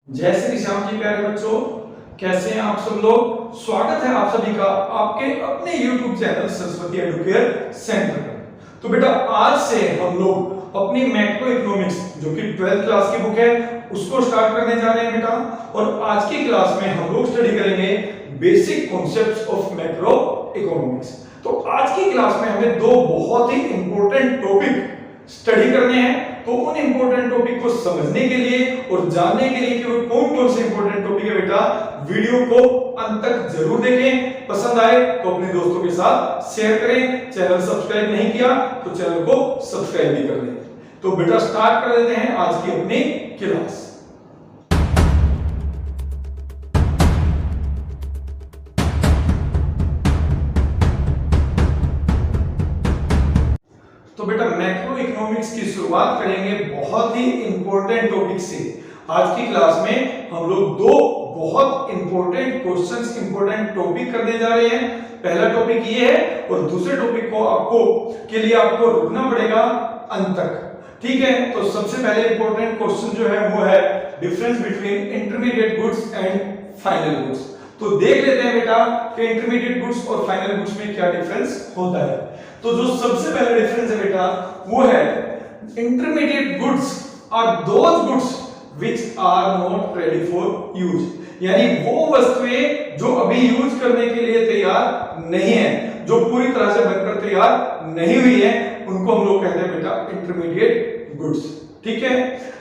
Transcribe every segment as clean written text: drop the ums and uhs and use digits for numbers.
जय श्री श्याम जी प्यारे बच्चों, कैसे हैं आप सब लोग। स्वागत है आप सभी का आपके अपने YouTube channel Saraswati Educare centre पर। तो बेटा आज से हम लोग अपनी मैक्रो इकोनॉमिक्स जो कि 12th क्लास की बुक है उसको स्टार्ट करने जा रहे हैं बेटा। और आज की क्लास में हम लोग स्टडी करेंगे basic concepts of macro economics. तो आज की क्लास में हमें दो बहुत ही इंपॉर्टेंट टॉपिक स्टडी करने हैं। तो उन इंपॉर्टेंट टॉपिक को समझने के लिए और जानने के लिए कि वो कौन कौन से इंपॉर्टेंट टॉपिक है बेटा, वीडियो को अंत तक जरूर देखें। पसंद आए तो अपने दोस्तों के साथ शेयर करें। चैनल सब्सक्राइब नहीं किया तो चैनल को सब्सक्राइब भी कर लें। तो बेटा स्टार्ट कर देते हैं आज की अपनी क्लास। तो बेटा मैक्रो इकोनॉमिक्स की शुरुआत करेंगे बहुत ही इंपॉर्टेंट टॉपिक से। आज की क्लास में हम लोग दो बहुत इंपॉर्टेंट क्वेश्चंस, इंपॉर्टेंट टॉपिक करने जा रहे हैं। पहला टॉपिक ये है और दूसरे टॉपिक को आपको रुकना पड़ेगा अंत तक, ठीक है। तो सबसे पहले इंपॉर्टेंट क्वेश्चन जो है वो है difference between intermediate goods and final goods. तो देख लेते हैं बेटा कि इंटरमीडिएट गुड्स और फाइनल गुड्स में क्या डिफरेंस होता है। तो जो सबसे पहला डिफरेंस है बेटा वो है intermediate goods are those goods which are not ready for use. यानी वो वस्तुएं जो अभी यूज करने के लिए तैयार नहीं है, जो पूरी तरह से बनकर तैयार नहीं हुई है, उनको हम लोग कहते हैं बेटा इंटरमीडिएट गुड्स, ठीक है।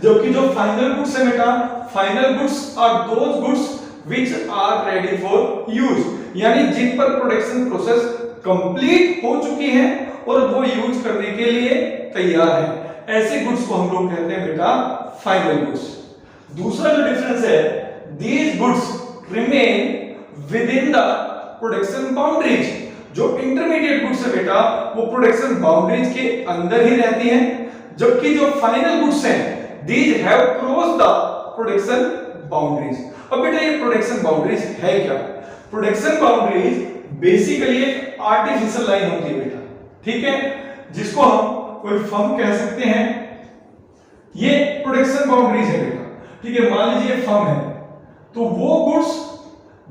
जबकि जो फाइनल गुड्स है बेटा, final goods are those goods which are ready for use. यानी जिन पर प्रोडक्शन प्रोसेस कंप्लीट हो चुकी है और वो यूज करने के लिए तैयार है, ऐसे गुड्स को हम लोग कहते हैं बेटा फाइनल गुड्स। दूसरा जो डिफरेंस है, these goods remain with in the production boundaries. जो इंटरमीडिएट गुड्स है बेटा वो प्रोडक्शन बाउंड्रीज के अंदर ही रहती हैं, जबकि जो फाइनल गुड्स हैं these have cross the production boundaries. अब बेटा ये प्रोडक्शन बाउंड्रीज है क्या? प्रोडक्शन बाउंड्रीज बेसिकली एक आर्टिफिशियल लाइन होती है बेटा, ठीक है, जिसको हम कोई फर्म कह सकते हैं। ये प्रोडक्शन बाउंड्रीज है बेटा, ठीक है। मान लीजिए फर्म है, तो वो गुड्स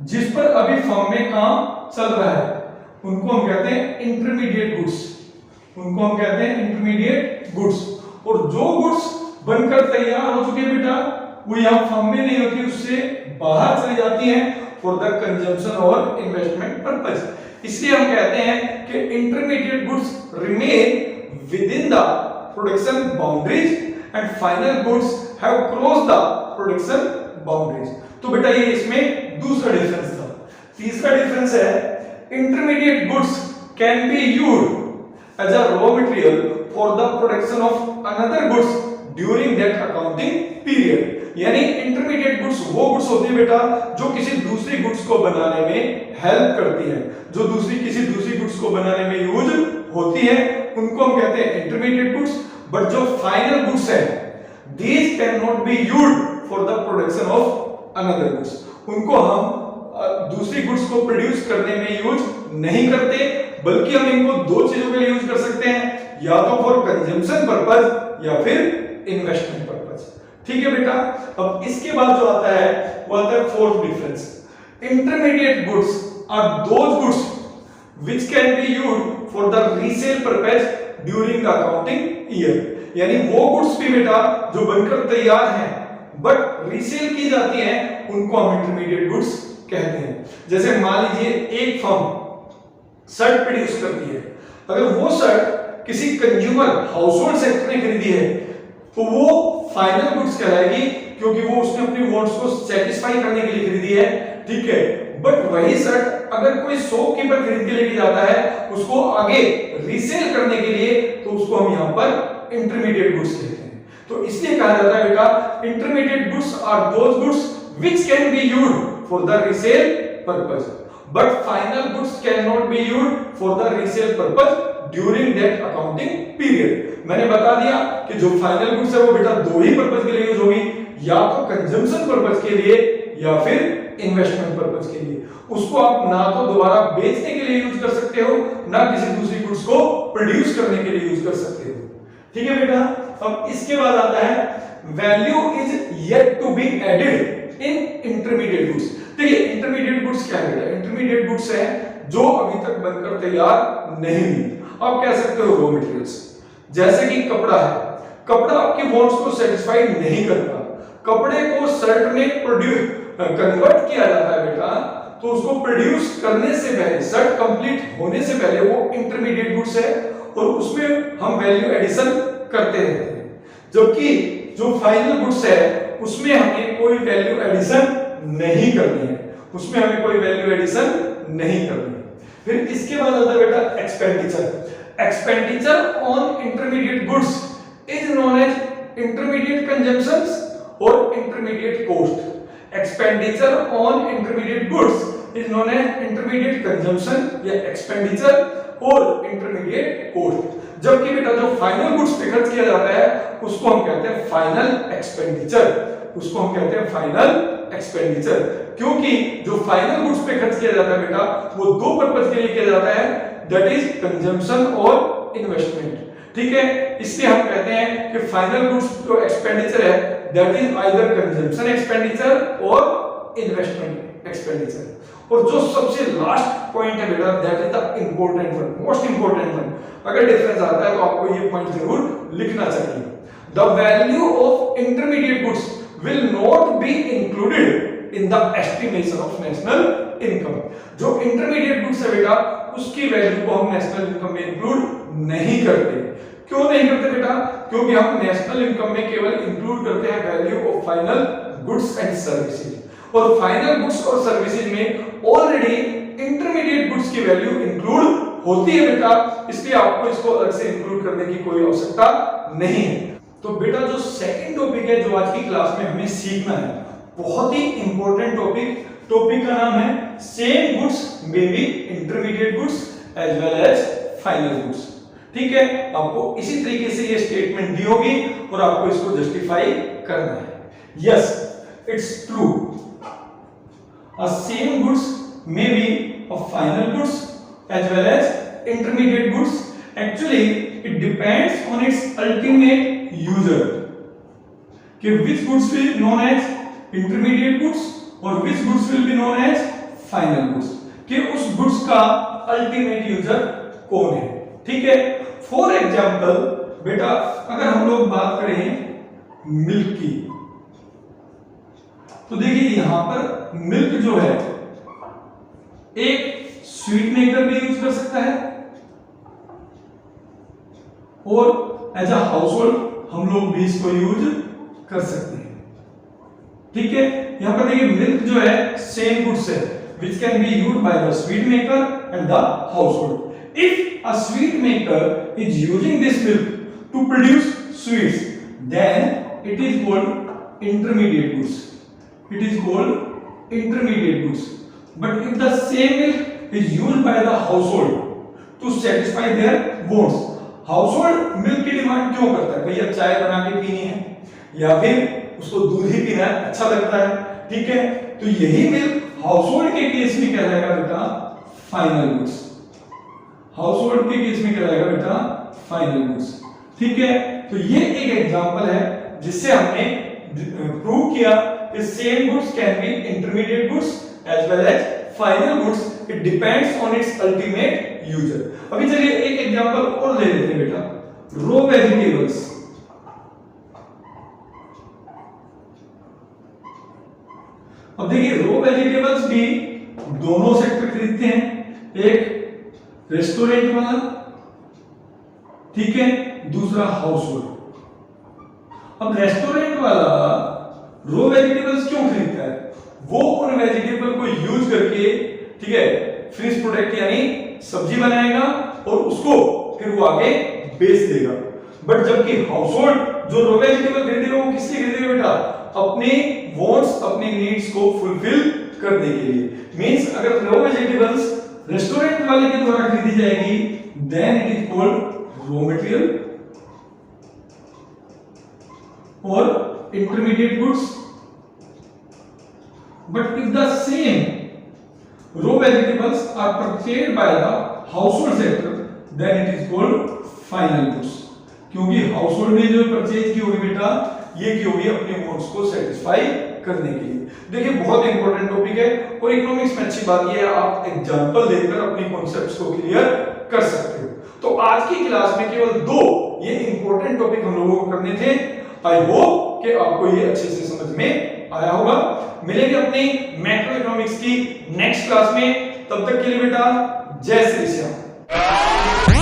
जिस पर अभी फर्म में काम चल रहा है उनको हम कहते हैं इंटरमीडिएट गुड्स, उनको हम कहते हैं इंटरमीडिएट गुड्स। और जो गुड्स बनकर तैयार हो चुके बेटा वो यहां फर्म में नहीं होती, उससे बाहर चली जाती हैं फॉर द कंजम्पशन और इन्वेस्टमेंट पर्पस। इसलिए हम कहते हैं कि intermediate goods remain with in the production boundaries and final goods have cross the production boundaries. तो बेटा ये इसमें दूसरा डिफरेंस था। तीसरा डिफरेंस है intermediate goods can be used as a raw material for the production of another goods during that accounting period. यानी intermediate goods वो गुड्स होती है बेटा जो किसी दूसरी गुड्स को बनाने में हेल्प करती है, जो किसी दूसरी गुड्स को बनाने में यूज होती है, उनको हम कहते हैं इंटरमीडिएट गुड्स। बट जो फाइनल गुड्स है these can not be used for the production of another goods. उनको हम दूसरी गुड्स को प्रोड्यूस करने में यूज नहीं करते, बल्कि हम इनको दो चीजों के लिए यूज कर सकते हैं, या तो फॉर कंजम्पशन पर्पस या फिर इन्वेस्टमेंट पर्पस, ठीक है बेटा। अब इसके बाद जो आता है वो आता है fourth difference. Intermediate goods are those goods which can be used for the resale purpose during the accounting year. यानी वो गुड्स भी बेटा जो बनकर तैयार हैं बट रीसेल की जाती हैं, उनको हम इंटरमीडिएट गुड्स कहते हैं। जैसे मान लीजिए एक फर्म शर्ट प्रोड्यूस करती है, अगर वो शर्ट किसी कंज्यूमर हाउसहोल्ड सेक्टर ने खरीदी है तो वो फाइनल गुड्स कहलाएगी, क्योंकि वो उसने अपनी वांट्स को सेटिस्फाई करने के लिए खरीदी है, ठीक है। बट वही शर्ट अगर कोई शॉपकीपर खरीद के लेके जाता है उसको आगे रीसेल करने के लिए, तो उसको हम यहां पर इंटरमीडिएट गुड्स कहते हैं। तो इसलिए कहा जाता है बेटा intermediate goods are those goods which can be used for the resale purpose, but final goods can not be used for the resale purpose during that accounting period. मैंने बता दिया कि जो फाइनल गुड्स है वो बेटा दो ही पर्पस के लिए यूज होगी, या तो कंजम्पशन पर्पस के लिए या फिर इन्वेस्टमेंट पर्पस के लिए। उसको आप ना तो दोबारा बेचने के लिए यूज कर सकते हो, ना किसी दूसरी गुड्स को प्रोड्यूस करने के लिए यूज कर सकते हो, ठीक है बेटा। अब इसके बाद आता है value is yet to be added intermediate goods. देखिए इंटरमीडिएट गुड्स क्या है बेटा, इंटरमीडिएट गुड्स है जो अभी तक बनकर तैयार नहीं हुई, आप कह सकते हो रॉ मटेरियल्स। जैसे कि कपड़ा है, कपड़ा आपके वांट्स को सेटिस्फाई नहीं करता, कपड़े को शर्ट में प्रोड्यूस कन्वर्ट किया जाता है बेटा, तो उसको प्रोड्यूस करने से पहले, शर्ट कंप्लीट होने से पहले वो इंटरमीडिएट गुड्स है और उसमें हम वैल्यू एडिशन करते रहते हैं। जबकि जो फाइनल गुड्स है उसमें हमें कोई वैल्यू एडिशन नहीं करनी है, उसमें हमें कोई वैल्यू एडिशन नहीं करनी है। फिर इसके बाद आता है बेटा expenditure. Expenditure on intermediate goods is known as intermediate consumptions और intermediate cost. Expenditure on intermediate goods is known as intermediate consumption या एक्सपेंडिचर और इंटरमीडिएट कॉस्ट। जबकि बेटा जो फाइनल गुड्स पे खर्च किया जाता है उसको हम कहते हैं फाइनल एक्सपेंडिचर, उसको हम कहते हैं फाइनल एक्सपेंडिचर। क्योंकि जो फाइनल गुड्स पे खर्च किया जाता है बेटा वो दो पर्पस के लिए किया जाता है, दैट इज कंजम्पशन और इन्वेस्टमेंट। ठीक है, इसलिए हम कहते हैं कि फाइनल गुड्स जो एक्सपेंडिचर है that is either consumption expenditure और इन्वेस्टमेंट एक्सपेंडिचर। और जो सबसे लास्ट पॉइंट है बेटा that is the important one, most important one. अगर डिफरेंस आता है तो आपको ये पॉइंट जरूर लिखना चाहिए। The value of intermediate goods will not be included in the estimation of national income. जो इंटरमीडिएट गुड्स है बेटा उसकी वैल्यू को हम नेशनल इनकम में इंक्लूड नहीं करते। क्यों नहीं करते बेटा? क्योंकि हम नेशनल इनकम में केवल इंक्लूड करते हैं value of final goods and services, और फाइनल गुड्स और सर्विसेज में ऑलरेडी इंटरमीडिएट गुड्स की वैल्यू इंक्लूड होती है बेटा, इसलिए आपको इसको अलग से इंक्लूड करने की कोई आवश्यकता नहीं है। तो बेटा जो सेकंड टॉपिक है जो आज की क्लास में हमें सीखना है, बहुत ही इंपॉर्टेंट टॉपिक, टॉपिक का नाम है same goods may be intermediate goods as well as final goods. ठीक है, आपको इसी तरीके से ये स्टेटमेंट दी होगी और आपको इसको जस्टिफाई करना है। Yes, it's true, a same goods may be a final goods as well as intermediate goods. Actually it depends on its ultimate user कि which goods will be known as intermediate goods और which goods will be known as final goods, कि उस goods का ultimate user कौन है। ठीक है, for example बेटा अगर हम लोग बात करें मिल्क की, तो देखिए यहां पर मिल्क जो है एक स्वीट मेकर भी यूज कर सकता है और एज अ हाउस होल्ड हम लोग भी इसको यूज कर सकते हैं। ठीक है, यहां पर देखिए मिल्क जो है सेम गुड्स है which can be used by the sweet maker and the household. If a sweet maker is using this milk to produce sweets, then it is called intermediate goods. It is called intermediate goods. But if the same milk is used by the household to satisfy their wants, household milk की demand क्यों करता है? भैया चाय बना के पीनी है या फिर उसको दूध ही पीना अच्छा लगता है। ठीक है, तो यही मिल्क हाउसहोल्ड के केस में क्या रहेगा बेटा? Final goods. हाउसहोल्ड के केस में क्या रहेगा बेटा? Final goods. ठीक है, तो ये एक एग्जांपल है जिससे हमने प्रूव किया कि same goods can be intermediate goods as well as final goods, it depends on its ultimate user. अभी चलिए एक एग्जांपल और ले लेते हैं बेटा, रॉ वेजिटेबल्स। अब देखिए रॉ वेजिटेबल्स भी दोनों सेक्टर खरीदते हैं, एक रेस्टोरेंट वाला, ठीक है, दूसरा हाउस होल्ड। अब रेस्टोरेंट वाला रॉ वेजिटेबल्स क्यों खरीदता है? वो उन वेजिटेबल को यूज करके, ठीक है, फिनिश प्रोडक्ट यानी सब्जी बनाएगा और उसको फिर वो आगे बेच देगा। बट जबकि हाउस होल्ड जो रॉ वेजिटेबल खरीदेगा वो किस लिए खरीदेगा बेटा? अपने वांट्स, अपने नीड्स को फुलफिल करने के लिए। मींस अगर रॉ वेजिटेबल्स रेस्टोरेंट वाले के द्वारा खरीदी जाएगी then it is called raw material और intermediate goods. But if the same raw vegetables are purchased by the household sector then it is called final goods, क्योंकि हाउसहोल्ड ने जो परचेज की होगी बेटा ये की होगी अपने वांट्स को सेटिस्फाई करने के लिए। देखिए बहुत इंपॉर्टेंट टॉपिक है और इकोनॉमिक्स में अच्छी बात यह है आप एग्जांपल देकर अपनी कॉन्सेप्ट्स को क्लियर कर सकते हो। तो आज की क्लास में केवल 2 ये इंपॉर्टेंट टॉपिक हम लोगों को करने थे। आई होप कि आपको ये अच्छे से समझ में आया होगा। मिलेंगे अपनी मैक्रो इकोनॉमिक्स की नेक्स्ट क्लास में, तब तक के लिए बेटा जय श्री श्याम।